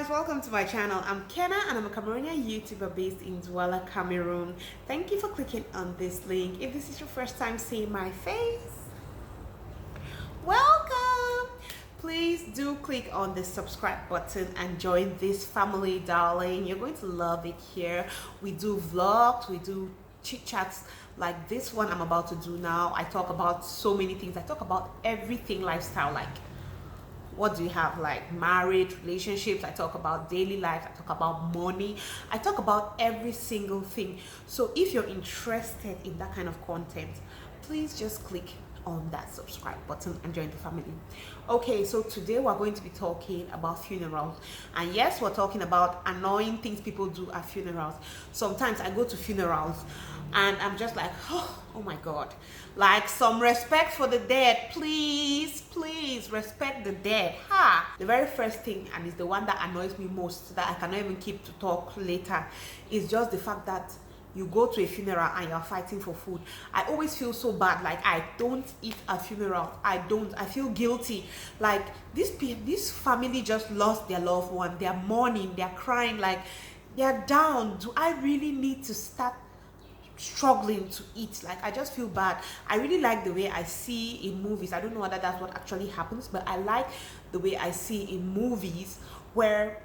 guys, welcome to my channel. I'm Kenna and I'm a Cameroonian YouTuber based in Douala Cameroon. Thank you for clicking on this link. If this is your first time seeing my face, welcome. Please do click on the subscribe button and join this family, darling. You're going to love it here. We do vlogs, we do chit chats like this one I'm about to do now. I talk about so many things. I talk about everything lifestyle, like what do you have, like marriage, relationships. I talk about daily life. I talk about money. I talk about every single thing. So if you're interested in that kind of content, please just click on that subscribe button and join the family. Okay, so today we're going to be talking about funerals. And yes, we're talking about annoying things people do at funerals. Sometimes I go to funerals and I'm just like, oh my god, like, some respect for the dead, please respect the dead. The very first thing, and it's the one that annoys me most, that I cannot even keep to talk later, is just the fact that you go to a funeral and you're fighting for food. I always feel so bad. Like, I don't eat at funeral. I feel guilty. Like, this family just lost their loved one. They're mourning, they're crying, like they're down. Do I really need to start struggling to eat? Like, I just feel bad. I really like the way I see in movies. I don't know whether that's what actually happens, but I like the way I see in movies, where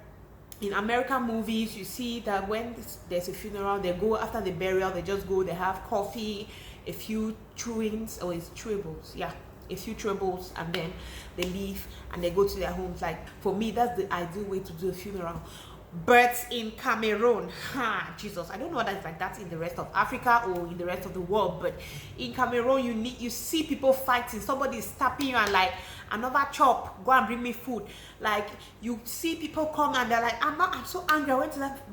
in American movies you see that when there's a funeral, they go after the burial, they just go, they have coffee, a few chewings, or it's chewables, yeah, a few chewables, and then they leave and they go to their homes. Like, for me, that's the ideal way to do a funeral. But in Cameroon, Jesus, I don't know whether it's like that in the rest of Africa or in the rest of the world, but in Cameroon, you see people fighting. Somebody is tapping you and like, another chop, go and bring me food. Like, you see people come and they're like, I'm so angry. We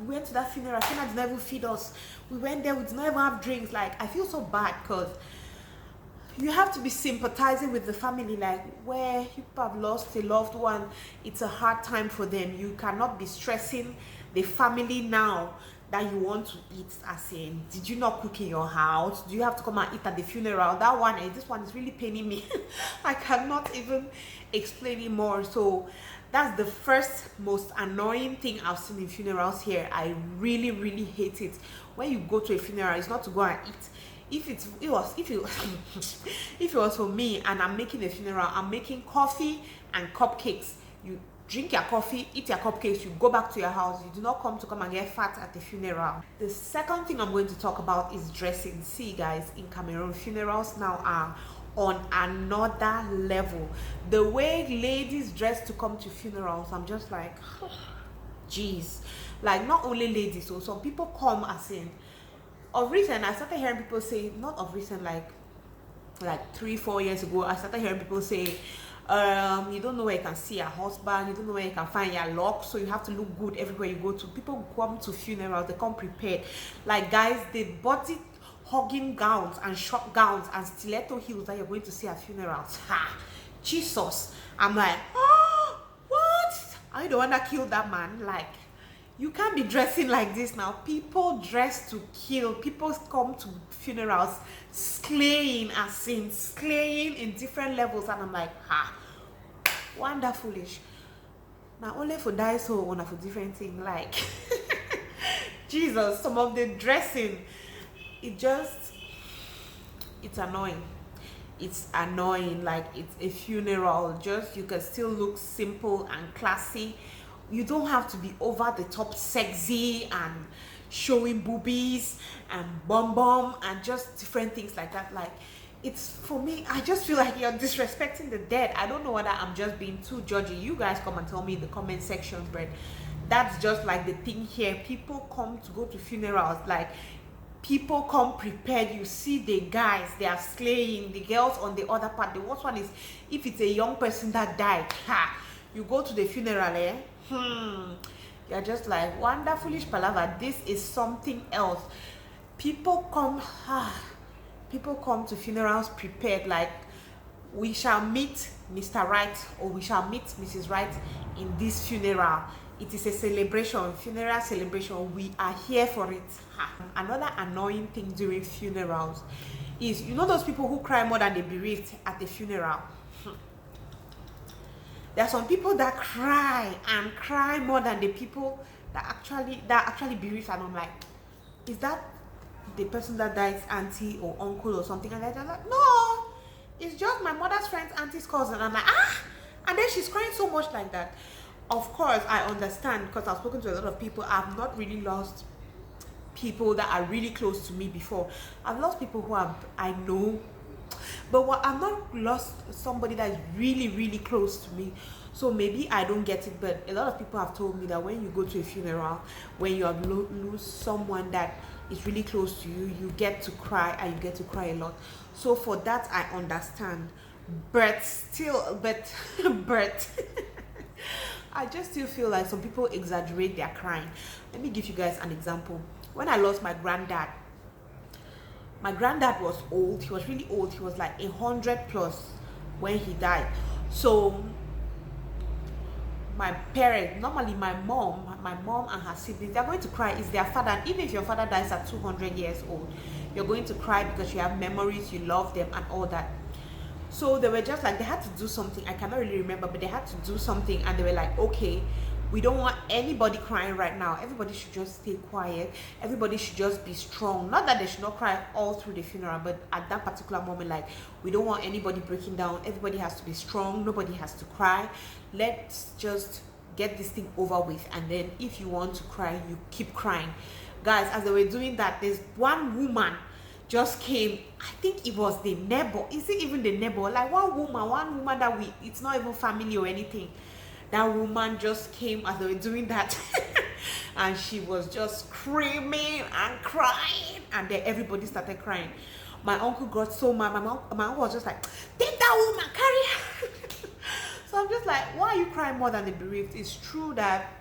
went to that funeral. Kena did not even feed us. We went there, we did not even have drinks. Like, I feel so bad, because you have to be sympathizing with the family, like, where people have lost a loved one. It's a hard time for them. You cannot be stressing the family now that you want to eat, as in, did you not cook in your house? Do you have to come and eat at the funeral? That one, this one is really paining me. I cannot even explain it more. So that's the first most annoying thing I've seen in funerals here. I really hate it. When you go to a funeral, it's not to go and eat. If it was for me and I'm making a funeral, I'm making coffee and cupcakes. You drink your coffee, eat your cupcakes, you go back to your house. You do not come and get fat at the funeral. The second thing I'm going to talk about is dressing. See guys, in Cameroon, funerals now are on another level. The way ladies dress to come to funerals, I'm just like, geez. Like, not only ladies, so some people come, as in, of recent, I started hearing people say, not of recent, like 3-4 years ago, I started hearing people say, you don't know where you can see your husband, you don't know where you can find your lock, so you have to look good everywhere you go to. People come to funerals, they come prepared. Like, guys, the body hugging gowns and short gowns and stiletto heels that you're going to see at funerals. Jesus. I'm like, what? Are you the one that killed that man? Like, you can't be dressing like this now. People dress to kill. People come to funerals slaying, as in slaying in different levels, and I'm like, wonderfulish. Now only for die so one for different thing. Like, Jesus, some of the dressing, it's annoying. It's annoying. Like, it's a funeral. Just, you can still look simple and classy. You don't have to be over the top sexy and showing boobies and bum and just different things like that. Like, it's, for me, I just feel like you're disrespecting the dead. I don't know whether I'm just being too judgy. You guys come and tell me in the comment section, but that's just like the thing here. People come to go to funerals, like, people come prepared. You see the guys, they are slaying. The girls on the other part, the worst one is if it's a young person that died, you go to the funeral, you're just like, wonderfulish palava. This is something else. People come to funerals prepared, like, we shall meet Mr. Right or we shall meet Mrs. Right in this funeral. It is a celebration, funeral celebration. We are here for it. Another annoying thing during funerals is, you know those people who cry more than the bereaved at the funeral? There are some people that cry and cry more than the people that actually bereaved, and I'm like, is that the person that dies auntie or uncle or something? And they're like, no, it's just my mother's friend's auntie's cousin. I'm like, ah, and then she's crying so much like that. Of course, I understand, because I've spoken to a lot of people. I've not really lost people that are really close to me before. I've lost people who I know, but I've not lost somebody that is really, really close to me. So maybe I don't get it, but a lot of people have told me that when you go to a funeral, when you have lose someone that is really close to you, you get to cry, and you get to cry a lot. So for that, I understand. But still, but I just still feel like some people exaggerate their crying. Let me give you guys an example. When I lost my granddad was old. He was really old. He was like 100 plus when he died. So my parents, normally my mom and her siblings, they're going to cry. It's their father. And even if your father dies at 200 years old, you're going to cry because you have memories, you love them and all that. So they were just like, they had to do something. I cannot really remember, but they had to do something, and they were like, okay, we don't want anybody crying right now. Everybody should just stay quiet. Everybody should just be strong. Not that they should not cry all through the funeral, but at that particular moment, like, we don't want anybody breaking down. Everybody has to be strong. Nobody has to cry. Let's just get this thing over with, and then if you want to cry, you keep crying. Guys, as they were doing that, there's one woman just came. I think it was the neighbor. Is it even the neighbor? Like one woman that it's not even family or anything. That woman just came as they were doing that and she was just screaming and crying, and then everybody started crying. My uncle got so mad. My uncle was just like, take that woman, carry her. So I'm just like, why are you crying more than the bereaved? It's true that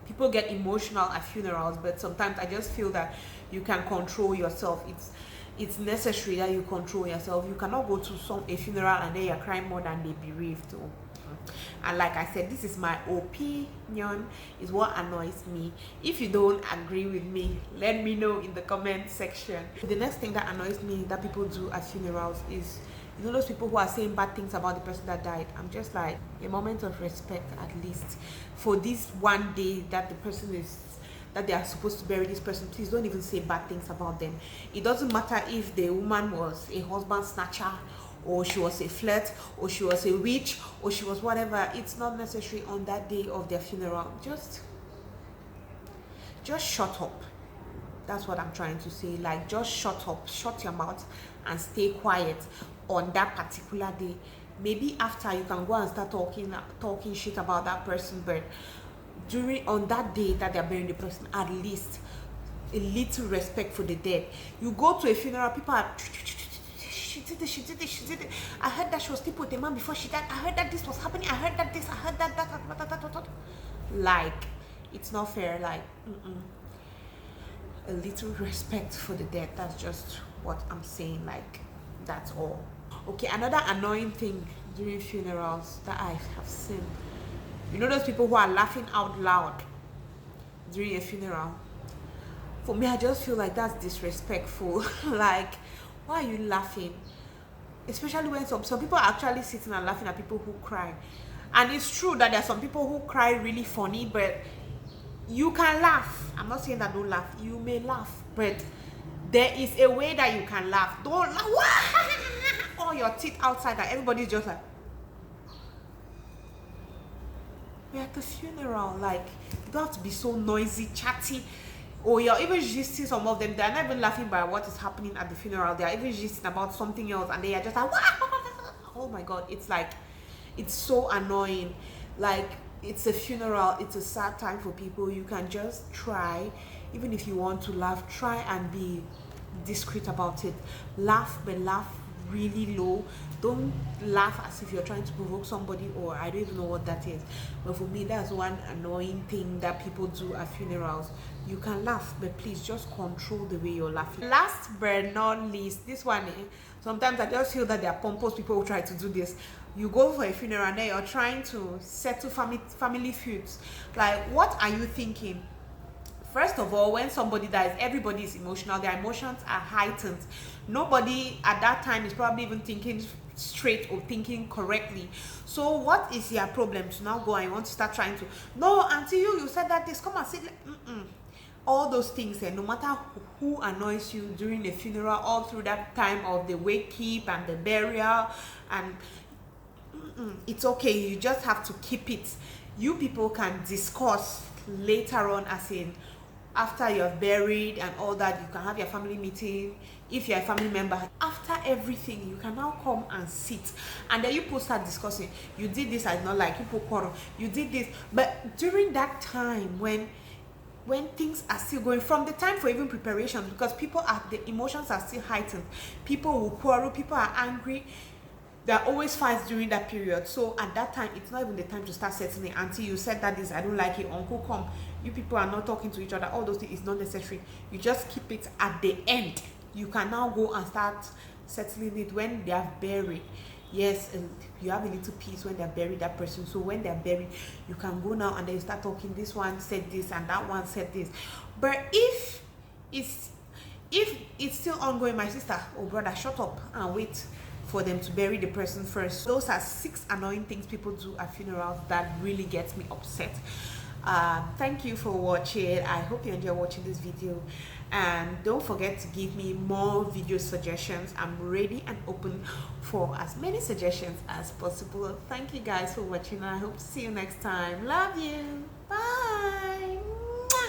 people get emotional at funerals, but sometimes I just feel that you can control yourself. It's necessary that you control yourself. You cannot go to a funeral and then you're crying more than the bereaved too. And like I said, this is my opinion, is what annoys me. If you don't agree with me, let me know in the comment section. The next thing that annoys me that people do at funerals is, you know, those people who are saying bad things about the person that died. I'm just like, a moment of respect at least for this one day that that they are supposed to bury this person. Please don't even say bad things about them. It doesn't matter if the woman was a husband snatcher, or she was a flirt, or she was a witch, or she was whatever. It's not necessary on that day of their funeral. Just shut up. That's what I'm trying to say. Like, just shut up, shut your mouth and stay quiet on that particular day. Maybe after, you can go and start talking shit about that person, but on that day that they're burying the person, at least a little respect for the dead. You go to a funeral, people are, she did it. I heard that she was sleeping with a man before she died. I heard that this was happening. I heard that this, I heard that. Like, it's not fair. Like, a little respect for the dead. That's just what I'm saying. Like, that's all. Okay, another annoying thing during funerals that I have seen. You know those people who are laughing out loud during a funeral? For me, I just feel like that's disrespectful. Like, why are you laughing? Especially when some people are actually sitting and laughing at people who cry. And it's true that there are some people who cry really funny, but you can laugh. I'm not saying that don't laugh. You may laugh, but there is a way that you can laugh. Don't laugh. All your teeth outside and everybody's just like, we're at the funeral. Like, you don't have to be so noisy, chatty. Or you're even gisting. Some of them, they're not even laughing by what is happening at the funeral. They're even gisting about something else, and they are just like, oh my god, it's like, it's so annoying. Like, it's a funeral, it's a sad time for people. You can just try, even if you want to laugh, try and be discreet about it. Laugh, but laugh really low. Don't laugh as if you're trying to provoke somebody, or I don't even know what that is. But for me, that's one annoying thing that people do at funerals. You can laugh, but please just control the way you're laughing. Last but not least, this one, sometimes I just feel that there are pompous people who try to do this. You go for a funeral and then you're trying to settle family feuds. Like, what are you thinking? First of all, when somebody dies, everybody is emotional. Their emotions are heightened. Nobody at that time is probably even thinking straight or thinking correctly. So what is your problem to now go and you want to start trying to, no, auntie, you said that this, come and sit. All those things, and no matter who annoys you during the funeral, all through that time of the wake keep and the burial, and it's okay. You just have to keep it. You people can discuss later on, as in after you're buried and all that. You can have your family meeting. If you're a family member, after everything, you can now come and sit, and then you people start discussing. You did this, I did not like. You people quarrel. You did this, but during that time when things are still going, from the time for even preparation, because people are, the emotions are still heightened. People will quarrel. People are angry. There are always fights during that period. So at that time, it's not even the time to start settling. Auntie, you said that this, I don't like it. Uncle, come. You people are not talking to each other. All those things is not necessary. You just keep it at the end. You can now go and start settling it when they are buried. Yes, and you have a little peace when they're buried, that person. So when they're buried, you can go now and then you start talking. This one said this and that one said this. But if it's still ongoing, my sister or brother, shut up and wait for them to bury the person first. Those are 6 annoying things people do at funerals that really gets me upset. Thank you for watching. I hope you enjoy watching this video, and don't forget to give me more video suggestions. I'm ready and open for as many suggestions as possible. Thank you guys for watching. I hope to see you next time. Love you. Bye.